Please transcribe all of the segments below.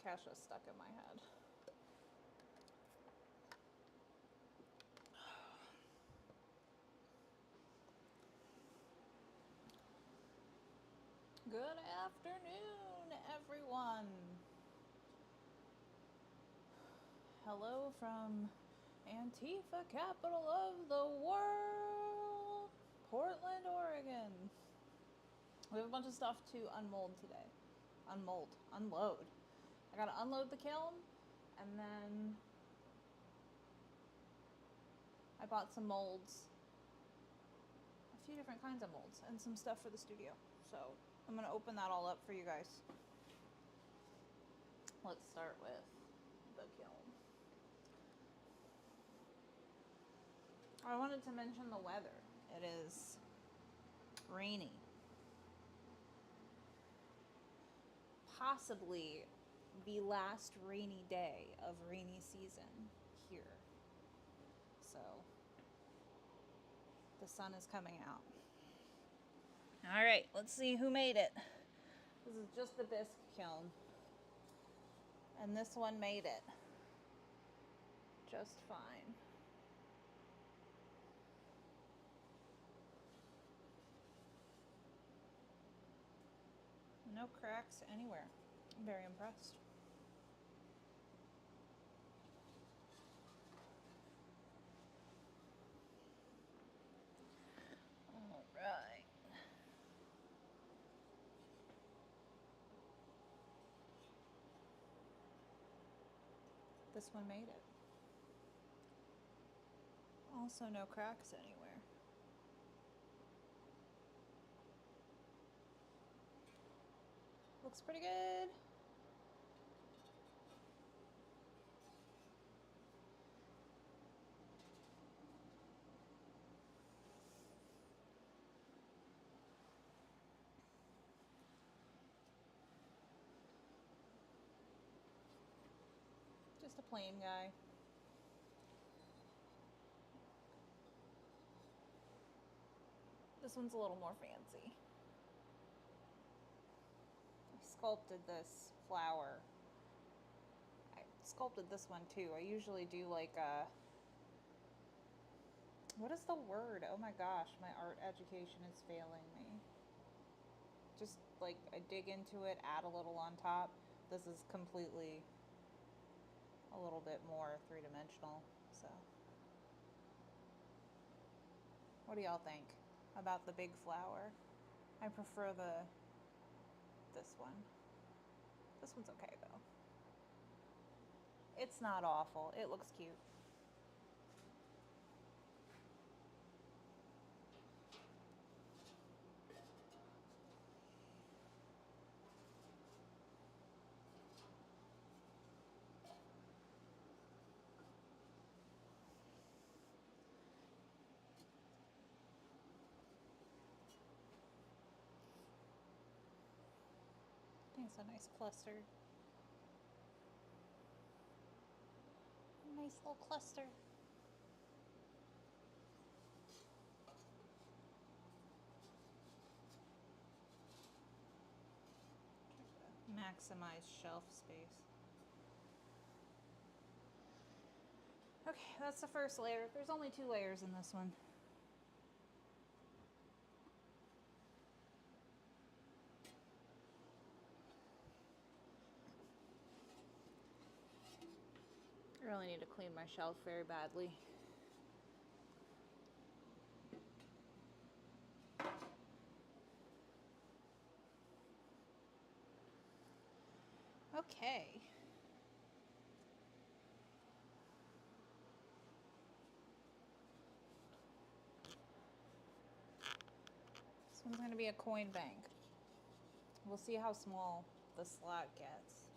Kesha stuck in my head. Good afternoon, everyone. Hello from Antifa, capital of the world, Portland, Oregon. We have a bunch of stuff to unload today. Unload. I gotta unload the kiln, and then I bought some molds, a few different kinds of molds, and some stuff for the studio. So I'm gonna open that all up for you guys. Let's start with the kiln. I wanted to mention the weather. It is rainy. Possibly the last rainy day of rainy season here. So the sun is coming out. All right, let's see who made it. This is just the bisque kiln. And this one made it just fine. No cracks anywhere. I'm very impressed. All right. This one made it. Also no cracks anywhere. Looks pretty good. Just a plain guy. This one's a little more fancy. I sculpted this flower. I sculpted this one too. I usually do like a... What is the word? Oh my gosh, my art education is failing me. Just like I dig into it, add a little on top. This is completely a little bit more three-dimensional, so. What do y'all think about the big flower? I prefer this one. This one's okay though. It's not awful. It looks cute. I think it's a nice cluster. Nice little cluster. Maximize shelf space. Okay, that's the first layer. There's only 2 layers in this one. I really need to clean my shelf very badly. Okay. This one's going to be a coin bank. We'll see how small the slot gets.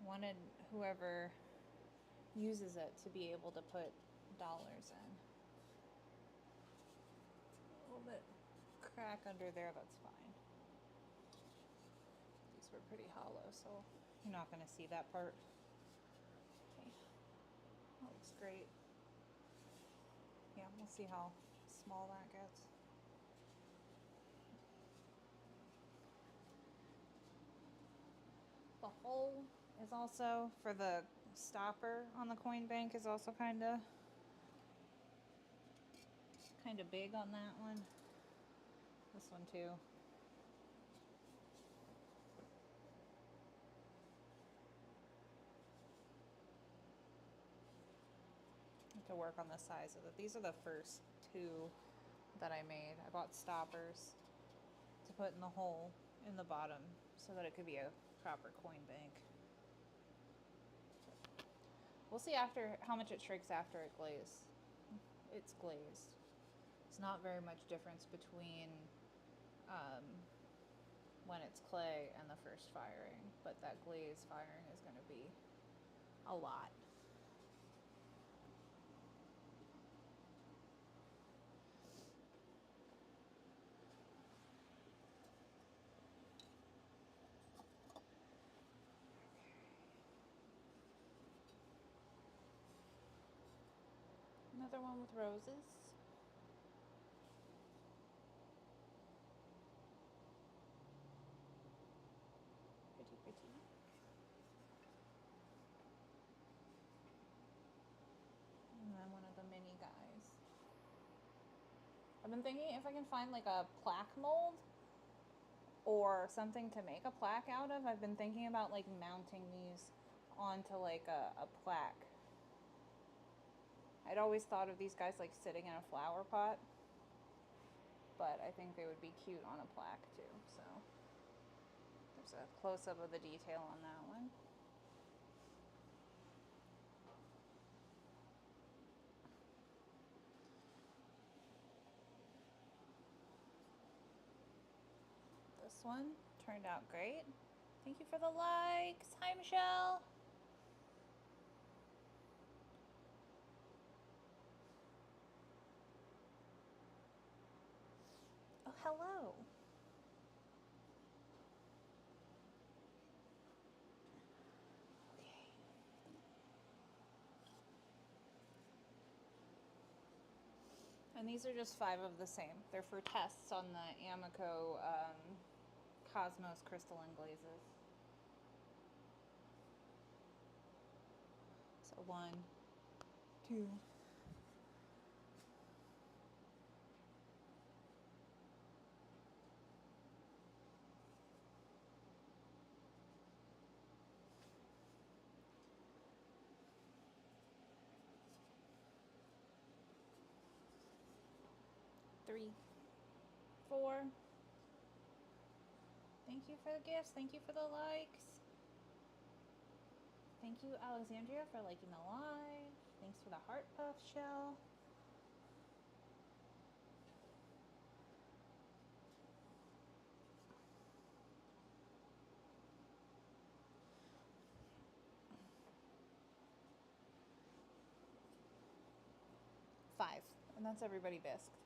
Wanted whoever uses it to be able to put dollars in. A little bit crack under there, that's fine. These were pretty hollow, so you're not going to see that part. Okay. That looks great. Yeah, we'll see how small that gets. The hole is also, for the stopper on the coin bank, is also kind of big on that one. This one too. Have to work on the size of it. These are the first two that I made. I bought stoppers to put in the hole in the bottom so that it could be a proper coin bank. We'll see after how much it shrinks after it glazes. It's glazed. It's not very much difference between when it's clay and the first firing, but that glaze firing is going to be a lot. Another one with roses. Pretty, pretty. And then one of the mini guys. I've been thinking if I can find like a plaque mold or something to make a plaque out of. I've been thinking about like mounting these onto like a plaque. I'd always thought of these guys like sitting in a flower pot, but I think they would be cute on a plaque too. So there's a close-up of the detail on that one. This one turned out great. Thank you for the likes. Hi, Michelle. Oh, hello. Okay. And these are just 5 of the same. They're for tests on the Amico Cosmos crystalline glazes. So 1, 2, 3, 4. Thank you for the gifts. Thank you for the likes. Thank you, Alexandria, for liking the live. Thanks for the heart puff shell. Five, and that's everybody bisqued.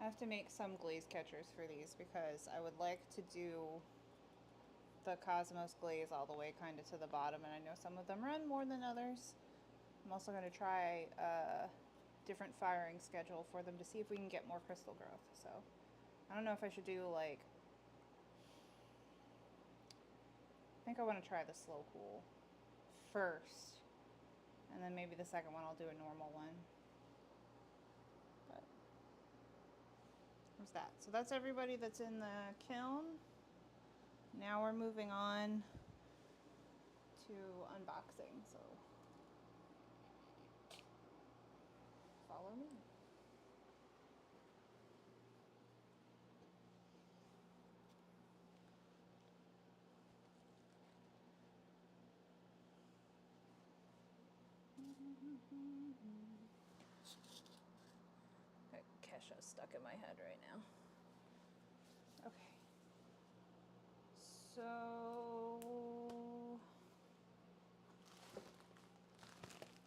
I have to make some glaze catchers for these because I would like to do the Cosmos glaze all the way kind of to the bottom, and I know some of them run more than others. I'm also going to try a different firing schedule for them to see if we can get more crystal growth. So I don't know if I should do like, I think I want to try the slow cool first, and then maybe the second one I'll do a normal one. But there's that. So that's everybody that's in the kiln. Now we're moving on to unboxing, so follow me. Got Kesha stuck in my head right now. Okay. So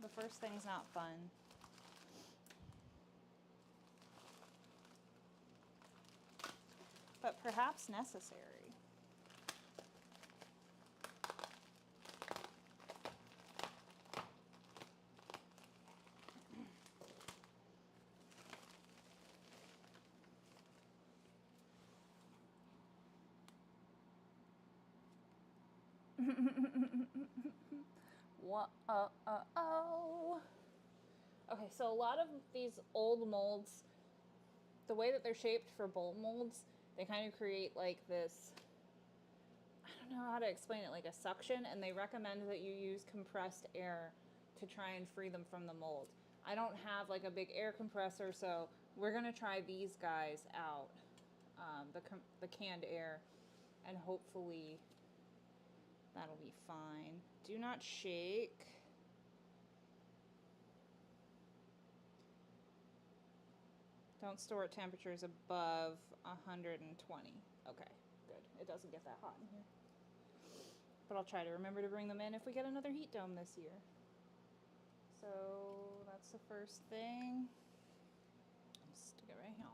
the first thing's not fun. But perhaps necessary. What? Okay, so a lot of these old molds, the way that they're shaped for bowl molds, they kind of create like this, I don't know how to explain it, like a suction, and they recommend that you use compressed air to try and free them from the mold. I don't have like a big air compressor, so we're gonna try these guys out, the canned air, and hopefully that'll be fine. Do not shake. Don't store at temperatures above 120. Okay, good. It doesn't get that hot in here. But I'll try to remember to bring them in if we get another heat dome this year. So that's the first thing. I'll stick it right here.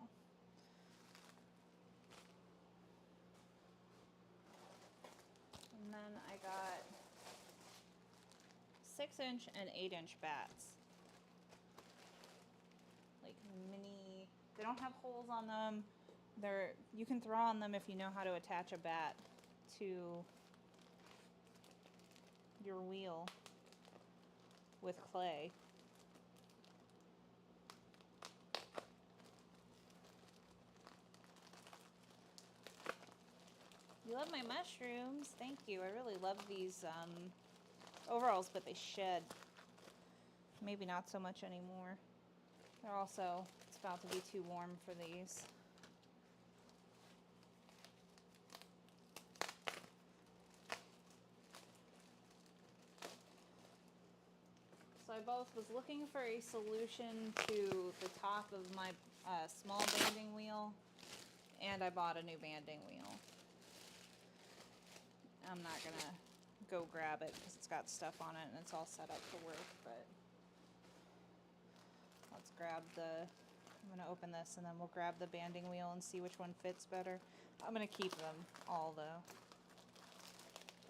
And then I got 6-inch and 8-inch bats. Like mini, they don't have holes on them. You can throw on them if you know how to attach a bat to your wheel with clay. You love my mushrooms. Thank you. I really love these overalls, but they shed. Maybe not so much anymore. They're also, it's about to be too warm for these. So I both was looking for a solution to the top of my small banding wheel, and I bought a new banding wheel. I'm not gonna go grab it because it's got stuff on it and it's all set up for work, but let's grab I'm gonna open this and then we'll grab the banding wheel and see which one fits better. I'm gonna keep them all though.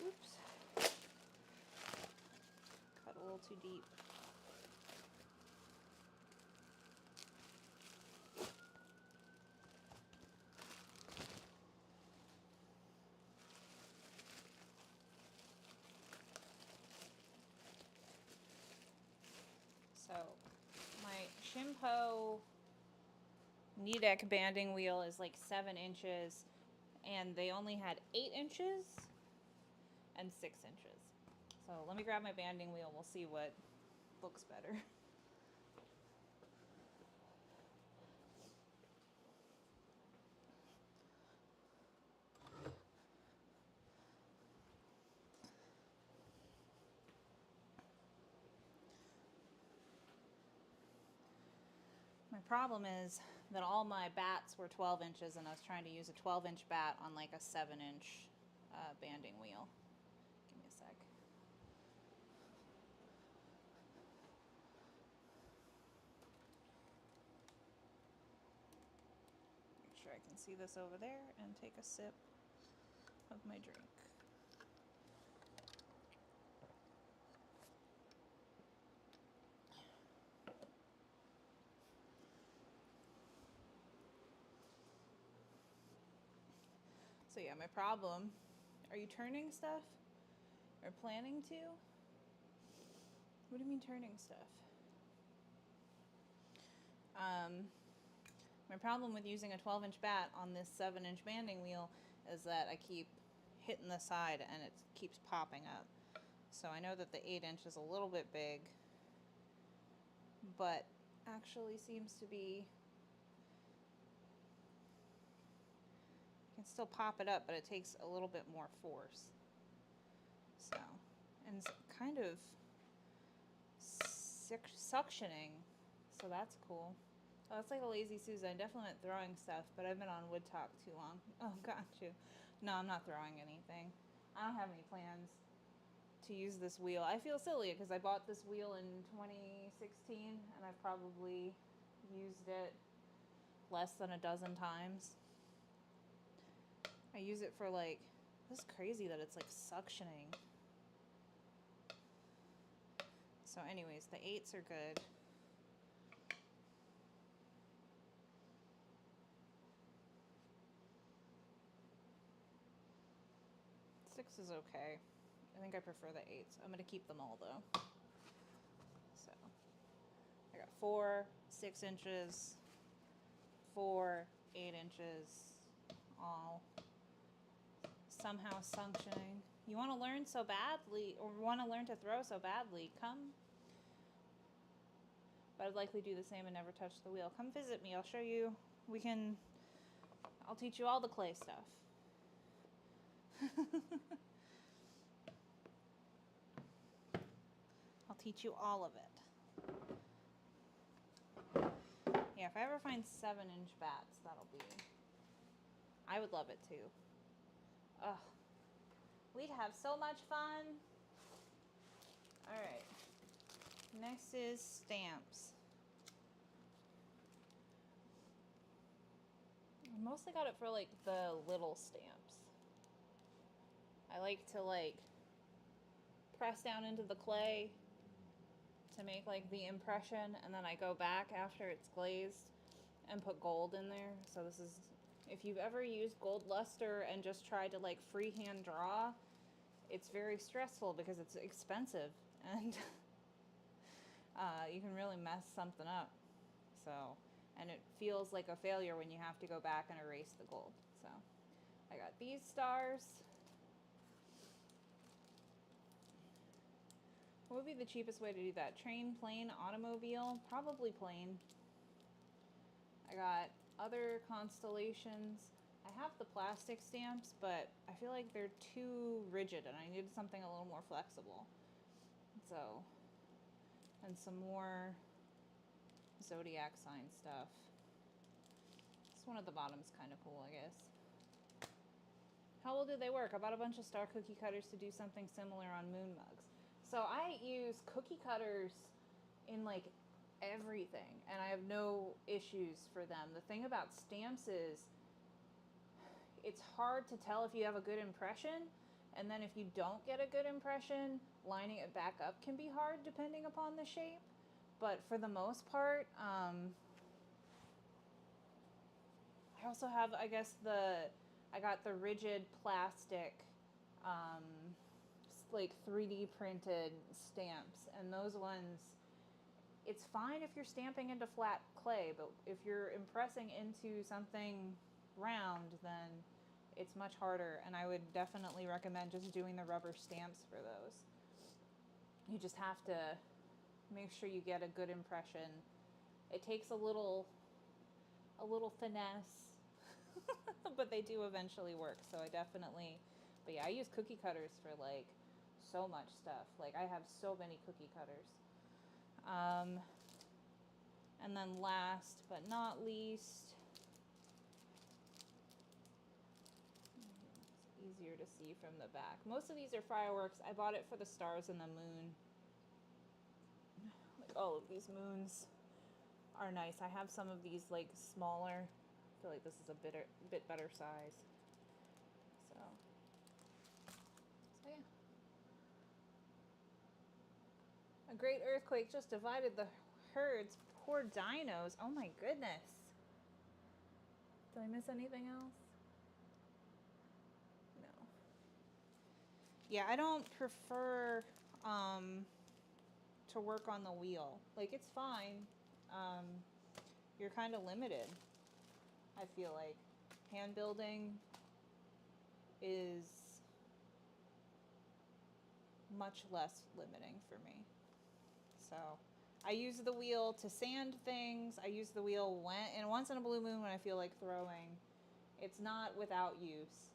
Oops. Cut a little too deep. So my Shimpo knee deck banding wheel is like 7 inches, and they only had 8 inches and 6 inches. So let me grab my banding wheel. We'll see what looks better. My problem is that all my bats were 12 inches and I was trying to use a 12-inch bat on like a 7-inch banding wheel. Give me a sec. Make sure I can see this over there and take a sip of my drink. So yeah, my problem, are you turning stuff? Or planning to? What do you mean turning stuff? My problem with using a 12-inch bat on this 7-inch banding wheel is that I keep hitting the side and it keeps popping up. So I know that the 8-inch is a little bit big, but actually seems to be, you can still pop it up, but it takes a little bit more force. So, and it's kind of suctioning, so that's cool. Oh, it's like a lazy Susan. I definitely went throwing stuff, but I've been on wood talk too long. Oh, got you. No, I'm not throwing anything. I don't have any plans to use this wheel. I feel silly because I bought this wheel in 2016 and I've probably used it less than a dozen times. I use it for like, this is crazy that it's like suctioning. So anyways, the 8s are good. Six is okay. I think I prefer the 8s. I'm going to keep them all though. So I got 4 6 inches, 4 8 inches, all somehow functioning. You want to learn so badly, or want to learn to throw so badly, come. But I'd likely do the same and never touch the wheel. Come visit me. I'll show you. I'll teach you all the clay stuff. I'll teach you all of it. Yeah, if I ever find 7-inch bats, I would love it too. Ugh. We'd have so much fun. All right. Next is stamps. I mostly got it for like the little stamps. I like to like press down into the clay to make like the impression, and then I go back after it's glazed and put gold in there. So this is, if you've ever used gold luster and just tried to like freehand draw, it's very stressful because it's expensive and you can really mess something up. So, and it feels like a failure when you have to go back and erase the gold. So I got these stars. What would be the cheapest way to do that? Train, plane, automobile? Probably plane. I got other constellations. I have the plastic stamps, but I feel like they're too rigid and I needed something a little more flexible. So, and some more zodiac sign stuff. This one at the bottom's kind of cool, I guess. How well did they work? I bought a bunch of star cookie cutters to do something similar on moon mugs. So I use cookie cutters in like everything, and I have no issues for them. The thing about stamps is it's hard to tell if you have a good impression, and then if you don't get a good impression, lining it back up can be hard depending upon the shape. But for the most part, I also have, I guess, I got the rigid plastic like 3D printed stamps, and those ones, it's fine if you're stamping into flat clay, but if you're impressing into something round, then it's much harder, and I would definitely recommend just doing the rubber stamps for those. You just have to make sure you get a good impression. It takes a little finesse, but they do eventually work, so I definitely, but yeah, I use cookie cutters for like so much stuff. Like I have so many cookie cutters. And then last but not least, it's easier to see from the back. Most of these are fireworks. I bought it for the stars and the moon. Like all of these moons are nice. I have some of these like smaller. I feel like this is a bit better size. So yeah. A great earthquake just divided the herds. Poor dinos. Oh my goodness. Did I miss anything else? No. Yeah, I don't prefer to work on the wheel. Like, it's fine. You're kind of limited, I feel like. Hand building is much less limiting for me. So I use the wheel to sand things. I use the wheel once in a blue moon when I feel like throwing. It's not without use.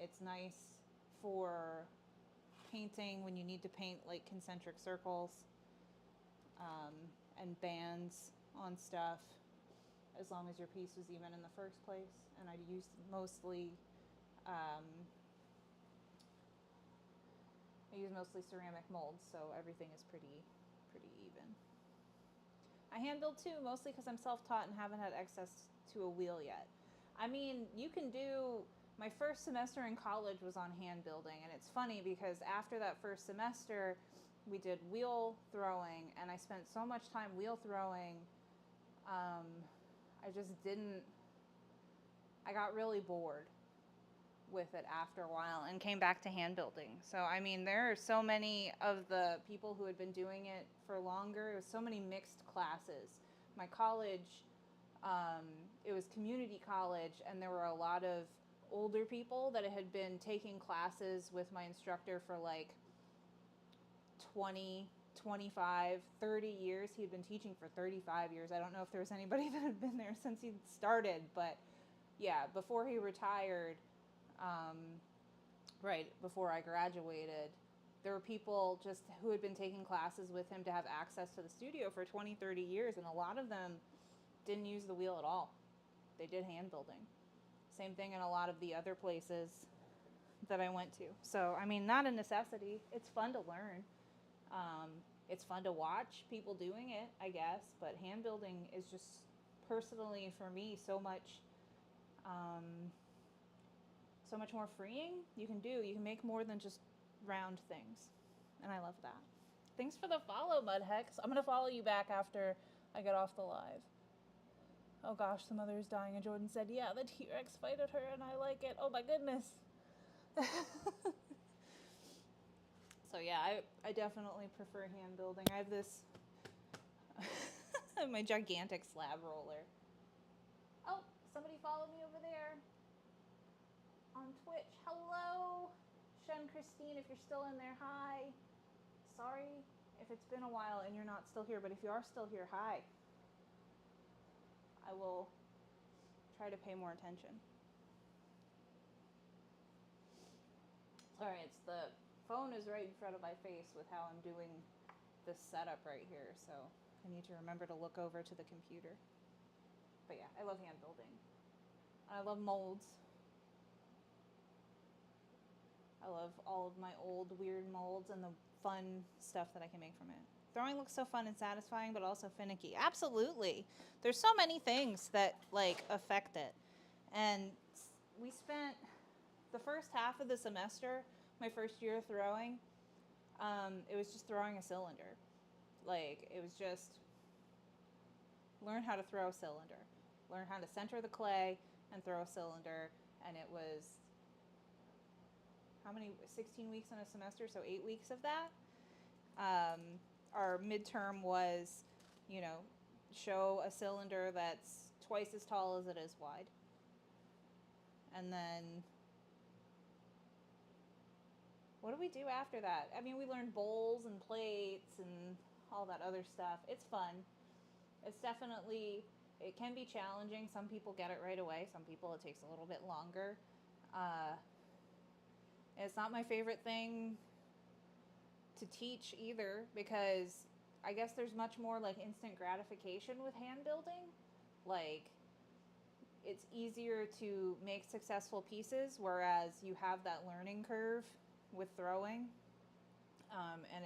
It's nice for painting when you need to paint like concentric circles and bands on stuff, as long as your piece was even in the first place. And I use mostly ceramic molds, so everything is pretty even. I hand build too, mostly because I'm self-taught and haven't had access to a wheel yet. I mean, you can do, my first semester in college was on hand building, and it's funny because after that first semester, we did wheel throwing, and I spent so much time wheel throwing, I got really bored with it after a while and came back to hand building. So, I mean, there are so many of the people who had been doing it for longer. It was so many mixed classes. My college, it was community college, and there were a lot of older people that had been taking classes with my instructor for like 20, 25, 30 years. He had been teaching for 35 years. I don't know if there was anybody that had been there since he started, but yeah, before he retired, right before I graduated, there were people just who had been taking classes with him to have access to the studio for 20, 30 years, and a lot of them didn't use the wheel at all. They did hand building. Same thing in a lot of the other places that I went to. So, I mean, not a necessity. It's fun to learn. It's fun to watch people doing it, I guess, but hand building is just personally for me so much more freeing. You can make more than just round things, and I love that. Thanks for the follow, Mudhex. I'm gonna follow you back after I get off the live. Oh gosh, the mother is dying, and Jordan said, yeah, the T-Rex fighted her, and I like it. Oh my goodness. So yeah, I definitely prefer hand building. I have this, my gigantic slab roller. Oh, somebody followed me over there on Twitch. Hello, Shen Christine, if you're still in there, hi. Sorry if it's been a while and you're not still here, but if you are still here, hi. I will try to pay more attention. Sorry, it's the phone is right in front of my face with how I'm doing this setup right here, so I need to remember to look over to the computer. But yeah, I love hand building. I love molds. I love all of my old weird molds and the fun stuff that I can make from it. Throwing looks so fun and satisfying, but also finicky. Absolutely. There's so many things that like affect it. And we spent the first half of the semester, my first year throwing, it was just throwing a cylinder. Like, it was just learn how to throw a cylinder. Learn how to center the clay and throw a cylinder. And it was, how many, 16 weeks in a semester, so 8 weeks of that. Our midterm was, show a cylinder that's twice as tall as it is wide. And then, what do we do after that? I mean, we learned bowls and plates and all that other stuff. It's fun. It's definitely, it can be challenging. Some people get it right away. Some people it takes a little bit longer. It's not my favorite thing to teach either, because I guess there's much more like instant gratification with hand building. Like, it's easier to make successful pieces, whereas you have that learning curve with throwing, and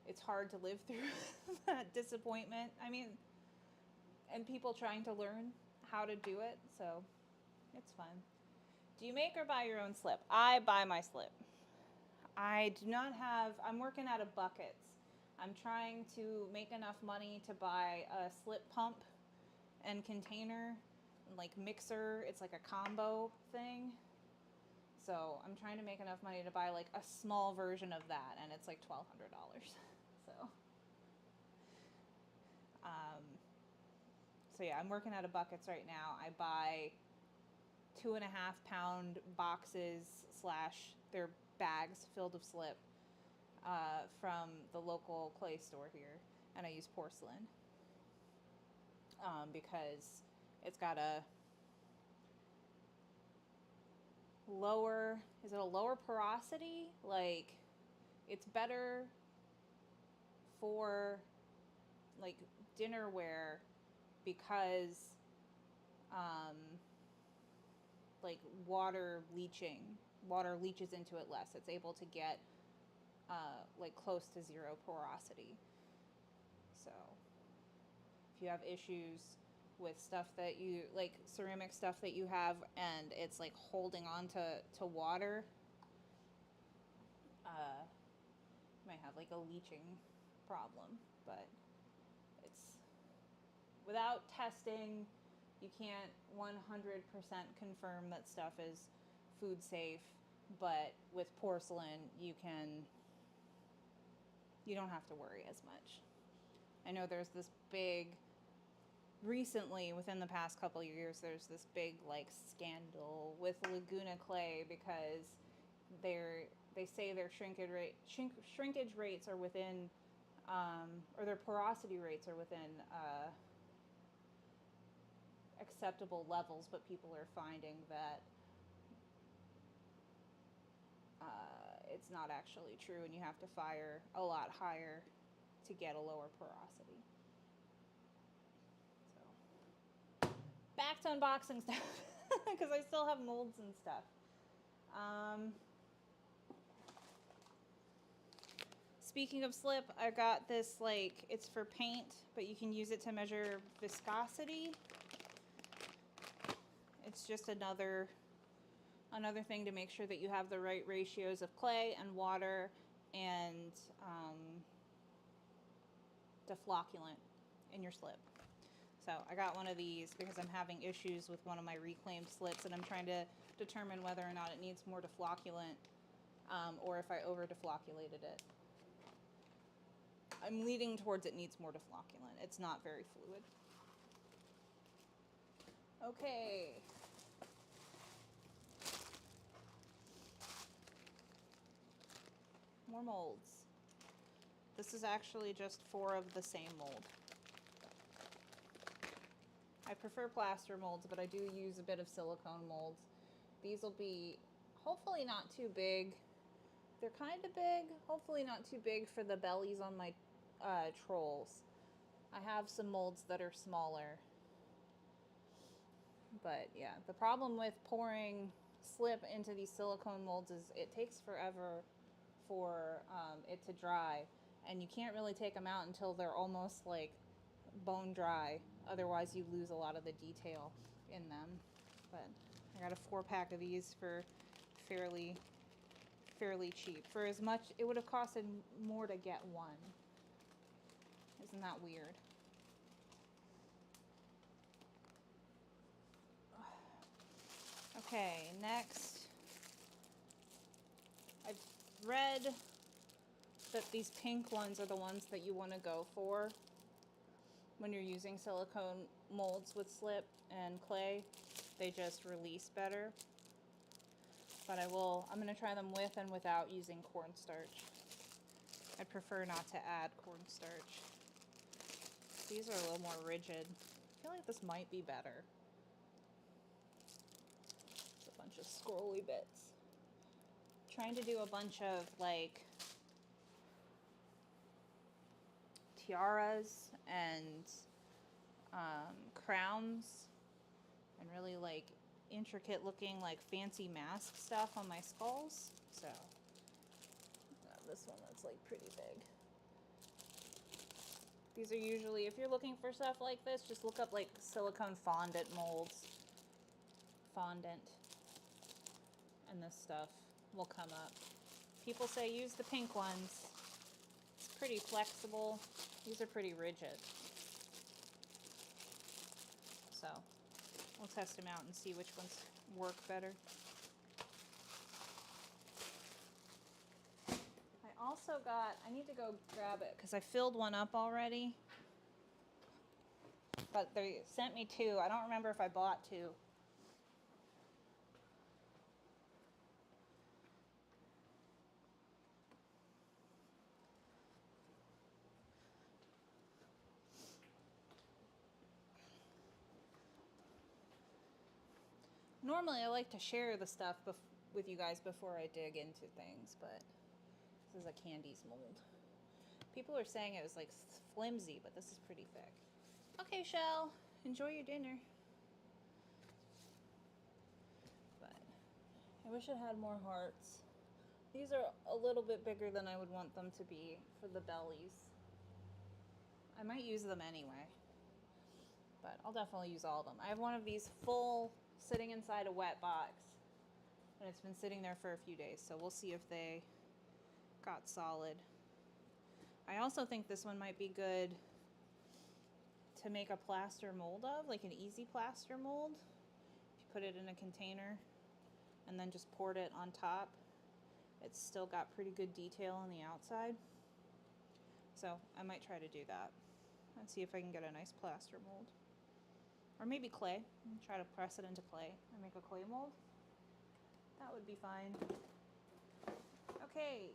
it's hard to live through that disappointment. I mean, and people trying to learn how to do it, so it's fun. Do you make or buy your own slip? I buy my slip. I do not have, I'm working out of buckets. I'm trying to make enough money to buy a slip pump and container, like mixer. It's like a combo thing. So I'm trying to make enough money to buy like a small version of that, and it's like $1,200. So yeah, I'm working out of buckets right now. I buy 2.5 pound boxes / they're bags filled of slip from the local clay store here, and I use porcelain because it's got a lower porosity. Like, it's better for like dinnerware because like water leaches into it less. It's able to get like close to zero porosity. So if you have issues with stuff that you like, ceramic stuff that you have, and it's like holding on to water, you might have like a leaching problem. But it's, without testing You can't 100% confirm that stuff is food safe, but with porcelain, you don't have to worry as much. I know there's this big, recently, within the past couple of years, there's this big like scandal with Laguna clay because they say their shrinkage rates are within, or their porosity rates are within acceptable levels, but people are finding that it's not actually true, and you have to fire a lot higher to get a lower porosity. So, back to unboxing stuff because I still have molds and stuff. Speaking of slip, I got this, like, it's for paint, but you can use it to measure viscosity. It's just another thing to make sure that you have the right ratios of clay and water and deflocculant in your slip. So I got one of these because I'm having issues with one of my reclaimed slips, and I'm trying to determine whether or not it needs more deflocculant or if I over deflocculated it. I'm leaning towards it needs more deflocculant. It's not very fluid. Okay. More molds. This is actually just 4 of the same mold. I prefer plaster molds, but I do use a bit of silicone molds. These will be hopefully not too big. They're kind of big. Hopefully not too big for the bellies on my trolls. I have some molds that are smaller. But yeah, the problem with pouring slip into these silicone molds is it takes forever for it to dry, and you can't really take them out until they're almost like bone dry. Otherwise you lose a lot of the detail in them. But I got a 4-pack of these for fairly cheap. For as much, it would have costed more to get one. Isn't that weird? Okay, next, I've read that these pink ones are the ones that you want to go for when you're using silicone molds with slip and clay. They just release better. But I'm going to try them with and without using cornstarch. I prefer not to add cornstarch. These are a little more rigid. I feel like this might be better. It's a bunch of scrolly bits. Trying to do a bunch of like tiaras and crowns and really like intricate looking like fancy mask stuff on my skulls. So this one that's like pretty big. These are usually, if you're looking for stuff like this, just look up like silicone fondant molds. Fondant. And this stuff will come up. People say use the pink ones. It's pretty flexible. These are pretty rigid. So we'll test them out and see which ones work better. I also got, I need to go grab it because I filled one up already. But they sent me 2. I don't remember if I bought 2. Normally I like to share the stuff with you guys before I dig into things, but this is a Candies mold. People are saying it was like flimsy, but this is pretty thick. Okay, Shell, enjoy your dinner. But I wish it had more hearts. These are a little bit bigger than I would want them to be for the bellies. I might use them anyway, but I'll definitely use all of them. I have one of these full sitting inside a wet box, and it's been sitting there for a few days, so we'll see if they got solid. I also think this one might be good to make a plaster mold of, like an easy plaster mold. If you put it in a container and then just poured it on top, it's still got pretty good detail on the outside. So I might try to do that and see if I can get a nice plaster mold. Or maybe clay. Try to press it into clay and make a clay mold. That would be fine. Okay.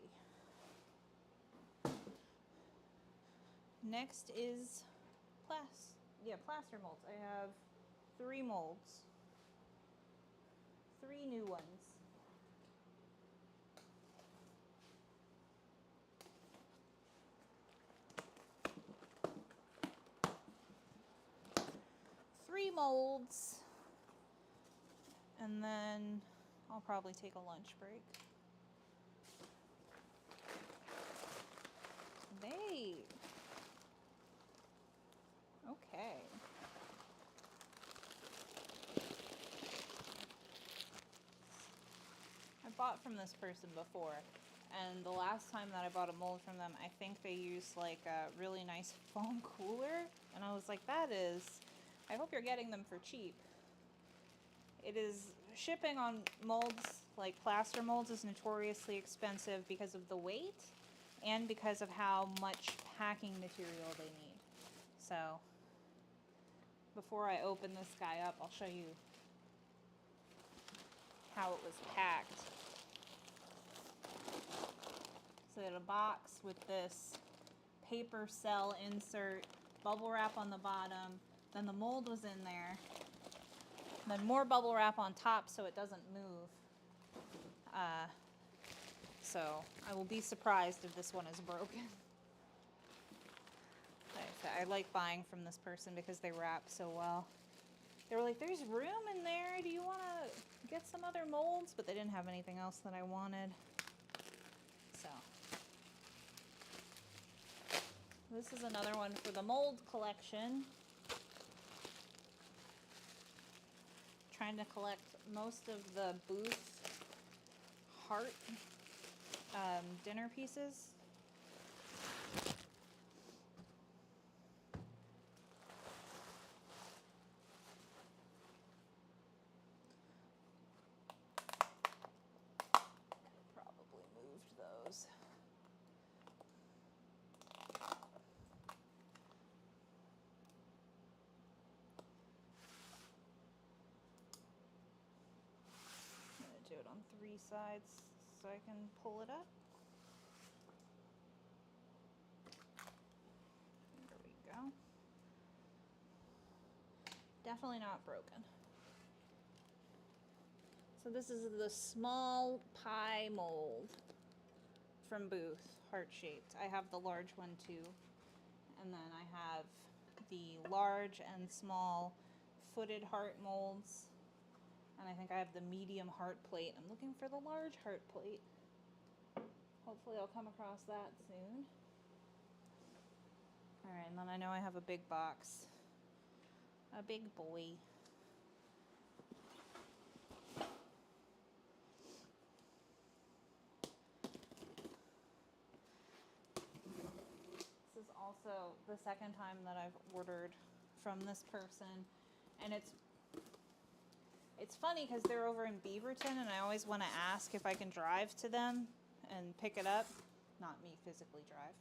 Next is plaster molds. I have 3 molds. 3 new ones. Three molds, and then I'll probably take a lunch break. Babe. Okay. I bought from this person before, and the last time that I bought a mold from them, I think they used like a really nice foam cooler, and I was like, I hope you're getting them for cheap. It is, shipping on molds, like plaster molds, is notoriously expensive because of the weight and because of how much packing material they need. So, before I open this guy up, I'll show you how it was packed. So, I had a box with this paper cell insert, bubble wrap on the bottom, then the mold was in there, then more bubble wrap on top so it doesn't move. So I will be surprised if this one is broken. I like buying from this person because they wrap so well. They were like, there's room in there. Do you want to get some other molds? But they didn't have anything else that I wanted. So this is another one for the mold collection. Trying to collect most of the booth heart dinner pieces. Probably moved those. I'm going to do it on 3 sides so I can pull it up. There we go. Definitely not broken. So this is the small pie mold from Booth, heart-shaped. I have the large one too. And then I have the large and small footed heart molds. And I think I have the medium heart plate. I'm looking for the large heart plate. Hopefully I'll come across that soon. Alright, and then I know I have a big box. A big boy. This is also the second time that I've ordered from this person. And it's funny because they're over in Beaverton and I always want to ask if I can drive to them and pick it up. Not me physically drive,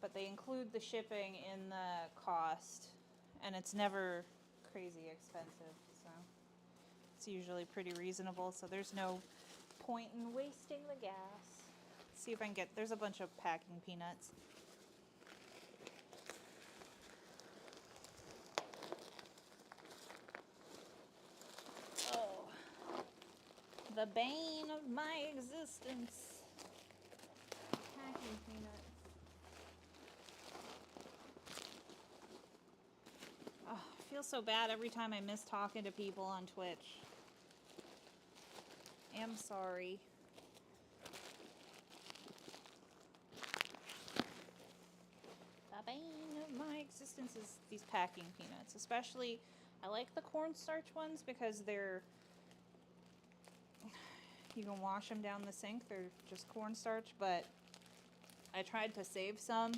but they include the shipping in the cost, and it's never crazy expensive, so it's usually pretty reasonable, so there's no point in wasting the gas. Let's see if I can get, there's a bunch of packing peanuts. Oh, the bane of my existence. Packing peanuts. Oh, I feel so bad every time I miss talking to people on Twitch. I'm sorry. The bane of my existence is these packing peanuts. Especially, I like the cornstarch ones because they're, you can wash them down the sink. They're just cornstarch, but I tried to save some,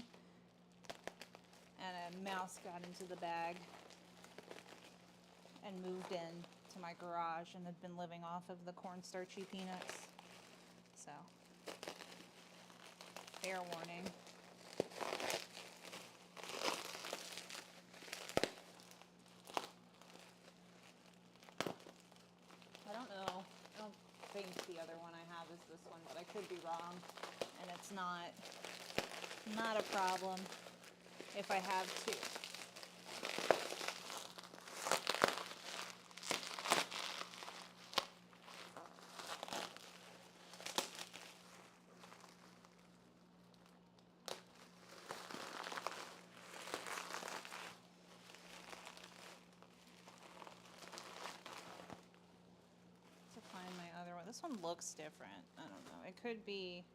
and a mouse got into the bag and moved in to my garage and had been living off of the cornstarchy peanuts. So, fair warning. I don't know. I don't think the other one I have is this one, but I could be wrong. And it's not a problem if I have two. This one looks different. I don't know. It could be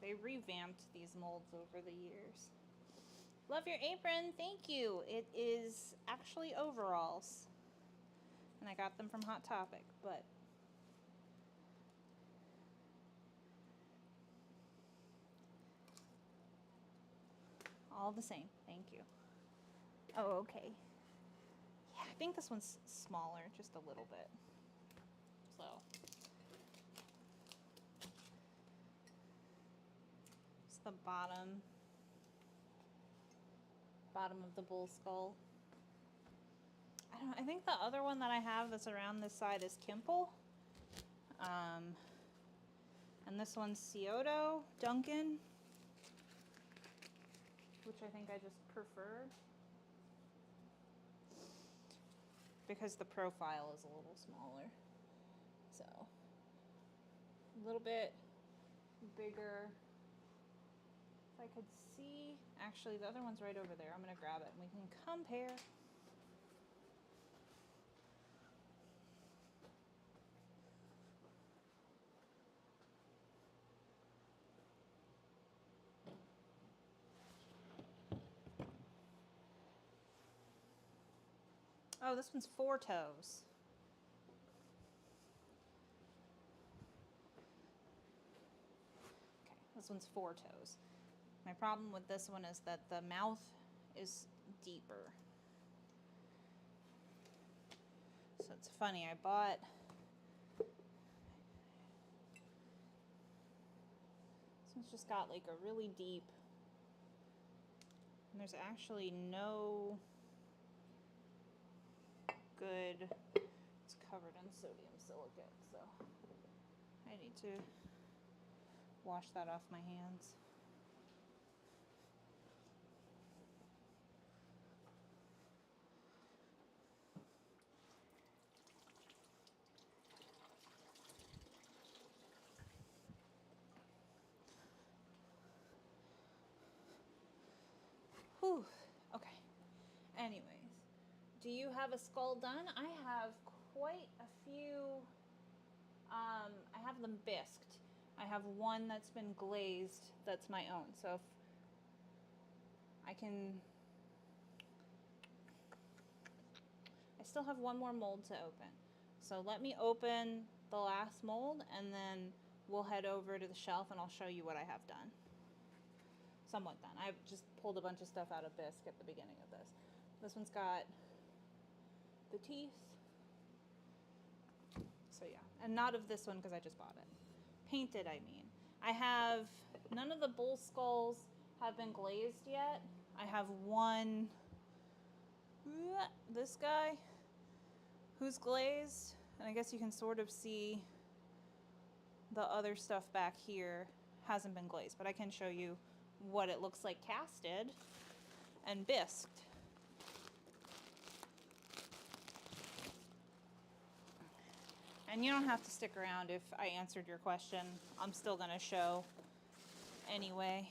they revamped these molds over the years. Love your apron. Thank you. It is actually overalls. And I got them from Hot Topic, but all the same. Thank you. Oh, okay. Yeah, I think this one's smaller, just a little bit. So the bottom of the bull skull. I don't know, I think the other one that I have that's around this side is Kimple. And this one's Scioto Duncan, which I think I just preferred because the profile is a little smaller. So a little bit bigger. I could see, actually the other one's right over there. I'm gonna grab it and we can compare. Oh, this one's 4 toes. Okay, this one's 4 toes. My problem with this one is that the mouth is deeper. So it's funny, I bought this one's just got like a really deep, and there's actually no good, it's covered in sodium silicate, so I need to wash that off my hands. Whew. Okay. Anyways, do you have a skull done? I have quite a few. I have them bisqued. I have one that's been glazed that's my own. So if I can, I still have one more mold to open. So let me open the last mold and then we'll head over to the shelf and I'll show you what I have done. Somewhat done. I've just pulled a bunch of stuff out of bisque at the beginning of this. This one's got the teeth. So yeah, and not of this one because I just bought it. Painted, I mean. I have, none of the bull skulls have been glazed yet. I have one, this guy, who's glazed. And I guess you can sort of see the other stuff back here hasn't been glazed, but I can show you what it looks like casted and bisqued. And you don't have to stick around if I answered your question. I'm still gonna show anyway.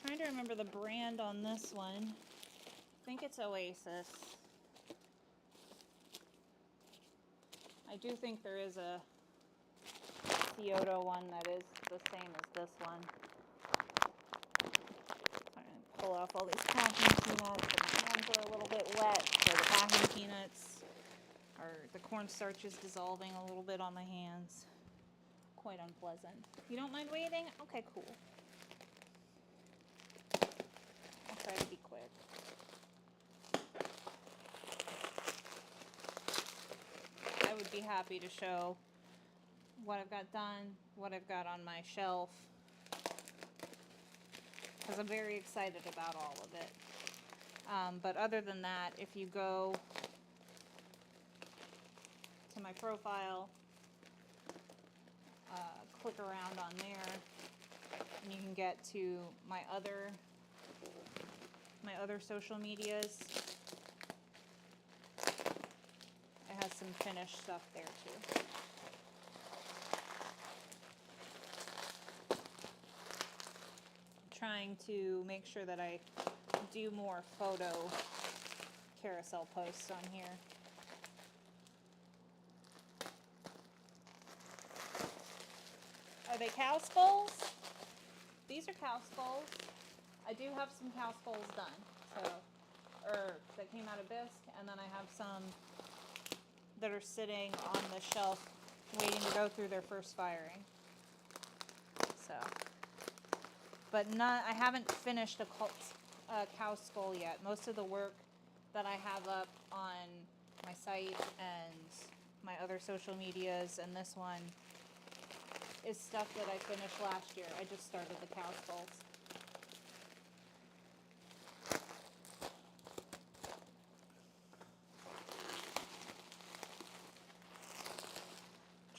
Trying to remember the brand on this one. I think it's Oasis. I do think there is a Scioto one that is the same as this one. I'm going to pull off all these packing peanuts. My hands are a little bit wet, so the packing peanuts are the cornstarch is dissolving a little bit on my hands. Quite unpleasant. You don't mind waiting? Okay, cool. I'll try to be quick. I would be happy to show what I've got done, what I've got on my shelf, because I'm very excited about all of it. But other than that, if you go to my profile, click around on there, and you can get to my other social medias. It has some finished stuff there too. Trying to make sure that I do more photo carousel posts on here. Are they cow skulls? These are cow skulls. I do have some cow skulls done, that came out of bisque, and then I have some that are sitting on the shelf waiting to go through their first firing. So, but I haven't finished a cow skull yet. Most of the work that I have up on my site and my other social medias and this one is stuff that I finished last year. I just started the cow skulls.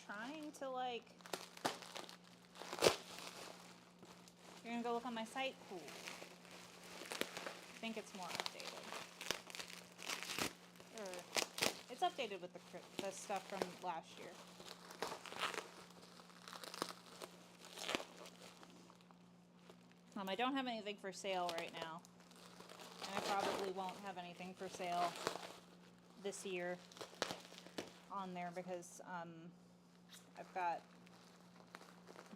Trying to you're gonna go look on my site? Cool. I think it's more updated. It's updated with the stuff from last year. I don't have anything for sale right now, and I probably won't have anything for sale this year on there because I've got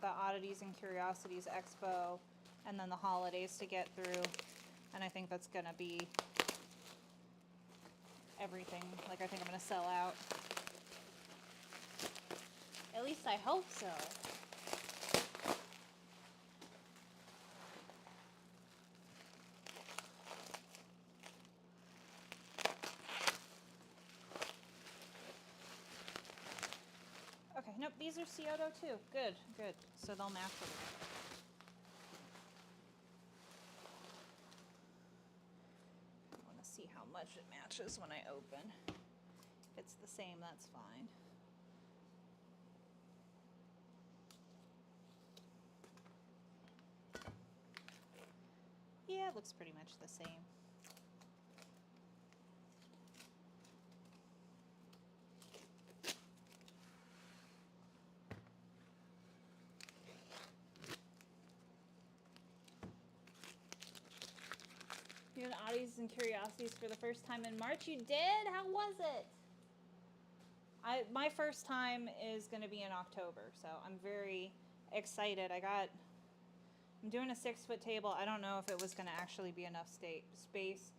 the Oddities and Curiosities Expo and then the holidays to get through, and I think that's gonna be everything. I think I'm gonna sell out. At least I hope so. Okay, nope, these are Scioto too. Good, good. So they'll match a little bit. I want to see how much it matches when I open. If it's the same, that's fine. Yeah, it looks pretty much the same. You had Oddities and Curiosities for the first time in March? You did? How was it? My first time is going to be in October, so I'm very excited. I'm doing a 6-foot table. I don't know if it was going to actually be enough space.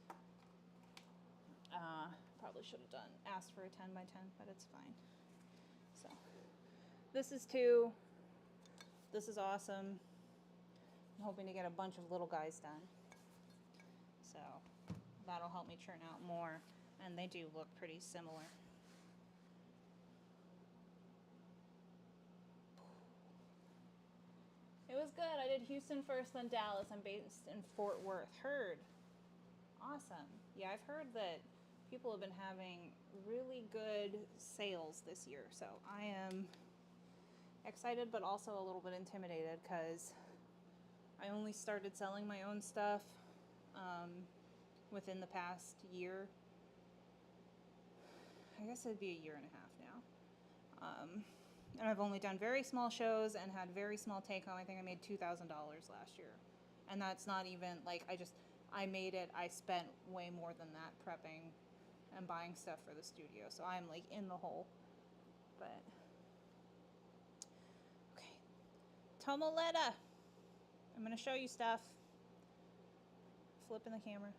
Probably should have asked for a 10 by 10, but it's fine. So this is 2. This is awesome. I'm hoping to get a bunch of little guys done. So that'll help me churn out more, and they do look pretty similar. It was good. I did Houston first, then Dallas. I'm based in Fort Worth. Heard. Awesome. Yeah, I've heard that people have been having really good sales this year, so I am excited but also a little bit intimidated because I only started selling my own stuff within the past year. I guess it'd be a year and a half now. And I've only done very small shows and had very small take home. I think I made $2,000 last year. And that's not even I made it. I spent way more than that prepping and buying stuff for the studio. So I'm in the hole. But okay. Tomoletta. I'm going to show you stuff. Flipping the camera.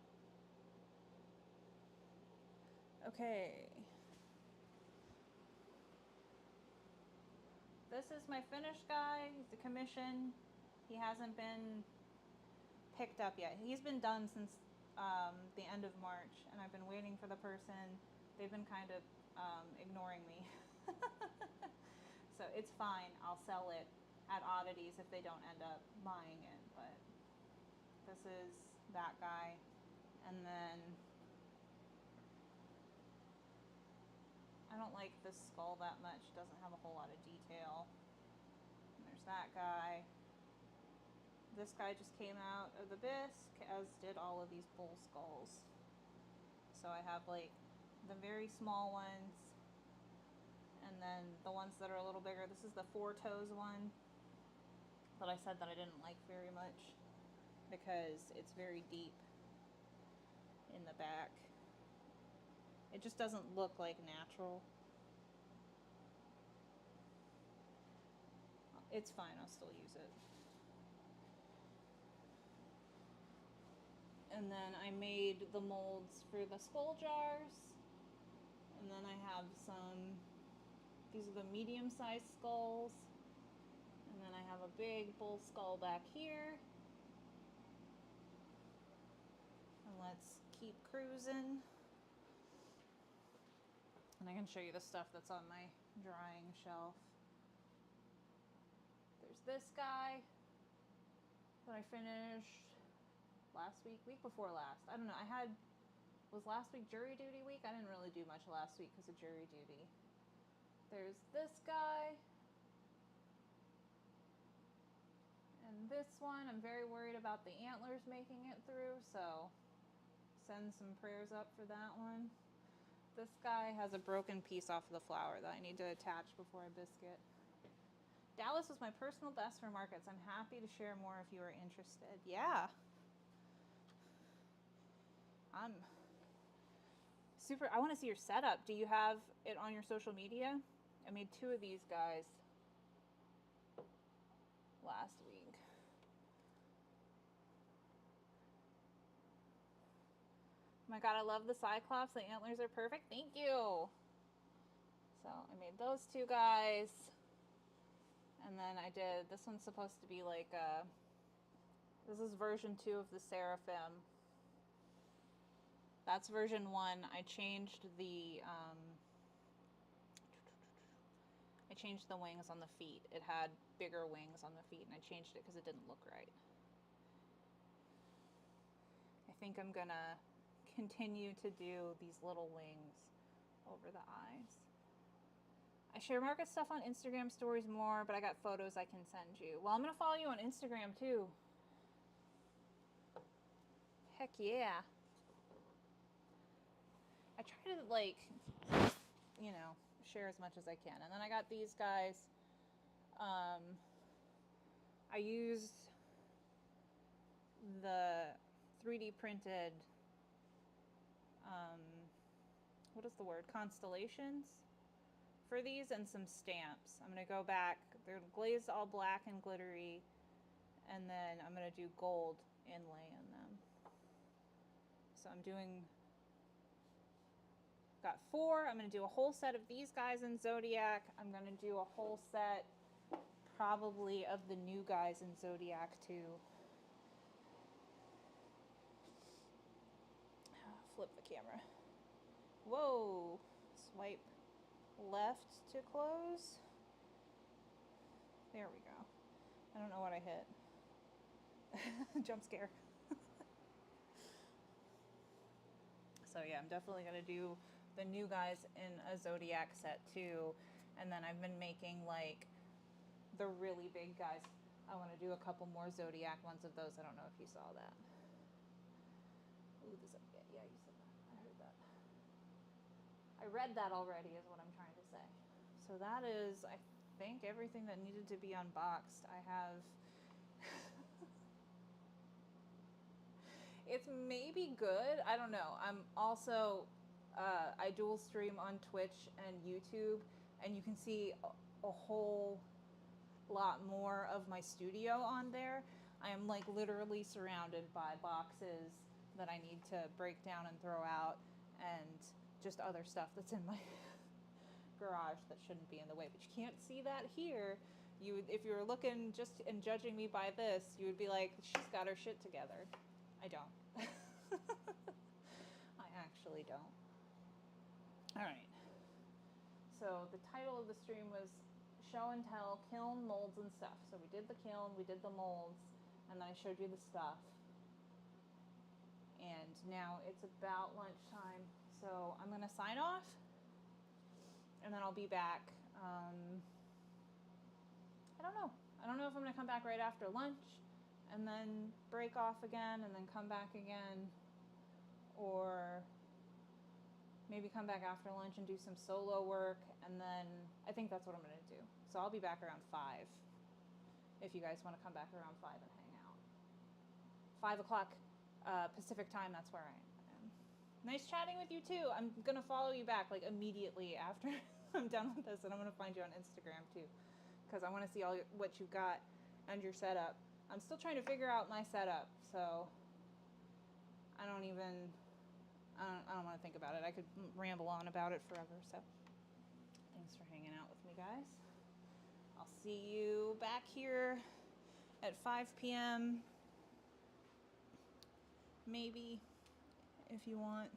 Okay. this is my finished guy. He's a commission. He hasn't been picked up yet. He's been done since the end of March, and I've been waiting for the person. They've been kind of ignoring me. So it's fine. I'll sell it at oddities if they don't end up buying it. But this is that guy. And then I don't like this skull that much. It doesn't have a whole lot of detail. And there's that guy. This guy just came out of the bisque, as did all of these bull skulls. So I have like the very small ones, and then the ones that are a little bigger. This is the 4 toes one that I said that I didn't like very much because it's very deep in the back. It just doesn't look like natural. It's fine, I'll still use it. And then I made the molds for the skull jars. And then I have these are the medium-sized skulls. And then I have a big bull skull back here. And let's keep cruising. And I can show you the stuff that's on my drying shelf. There's this guy that I finished last week before last. I don't know, was last week jury duty week? I didn't really do much last week because of jury duty. There's this guy. And this one, I'm very worried about the antlers making it through, so send some prayers up for that one. This guy has a broken piece off of the flower that I need to attach before I bisque it. Dallas was my personal best for markets. I'm happy to share more if you are interested. Yeah. I'm super, I want to see your setup. Do you have it on your social media? I made 2 of these guys last week. Oh my God, I love the Cyclops. The antlers are perfect. Thank you. So I made those 2 guys. And then I did, this one's supposed to be like this is version 2 of the Seraphim. That's version 1. I changed the wings on the feet. It had bigger wings on the feet, and I changed it because it didn't look right. I think I'm gonna continue to do these little wings over the eyes. I share market stuff on Instagram stories more, but I got photos I can send you. Well, I'm gonna follow you on Instagram too. Heck yeah. I try to, like, you know, share as much as I can. And then I got these guys. I used the 3D printed, what is the word? Constellations for these, and some stamps. I'm going to go back. They're glazed all black and glittery. And then I'm going to do gold inlay in them. So I'm doing... got 4. I'm going to do a whole set of these guys in Zodiac. I'm going to do a whole set probably of the new guys in Zodiac too. Flip the camera. Whoa. Swipe left to close. There we go. I don't know what I hit. Jump scare. So yeah, I'm definitely going to do the new guys in a Zodiac set too. And then I've been making like the really big guys. I want to do a couple more Zodiac ones of those. I don't know if you saw that. Ooh, yeah, you said that. I heard that. I read that already is what I'm trying to say. So that is, I think, everything that needed to be unboxed. I have... It's maybe good. I don't know. I'm also, I dual stream on Twitch and YouTube, and you can see a whole lot more of my studio on there. I am like literally surrounded by boxes that I need to break down and throw out, and just other stuff that's in my garage that shouldn't be in the way. But you can't see that here. You, if you were looking just and judging me by this, you would be like, she's got her shit together. I don't. I actually don't. All right. So the title of the stream was Show and Tell, Kiln, Molds, and Stuff. So we did the kiln, we did the molds, and then I showed you the stuff. And now it's about lunchtime, so I'm gonna sign off, and then I'll be back. I don't know. I don't know if I'm gonna come back right after lunch, and then break off again, and then come back again, or maybe come back after lunch and do some solo work, and then I think that's what I'm gonna do. So I'll be back around 5, if you guys wanna come back around 5 and hang out. 5 o'clock Pacific time, that's where I am. Nice chatting with you too. I'm gonna follow you back like immediately after I'm done with this, and I'm gonna find you on Instagram too, because I wanna see all what you've got and your setup. I'm still trying to figure out my setup, so I don't want to think about it. I could ramble on about it forever. So thanks for hanging out with me, guys. I'll see you back here at 5 p.m. maybe, if you want.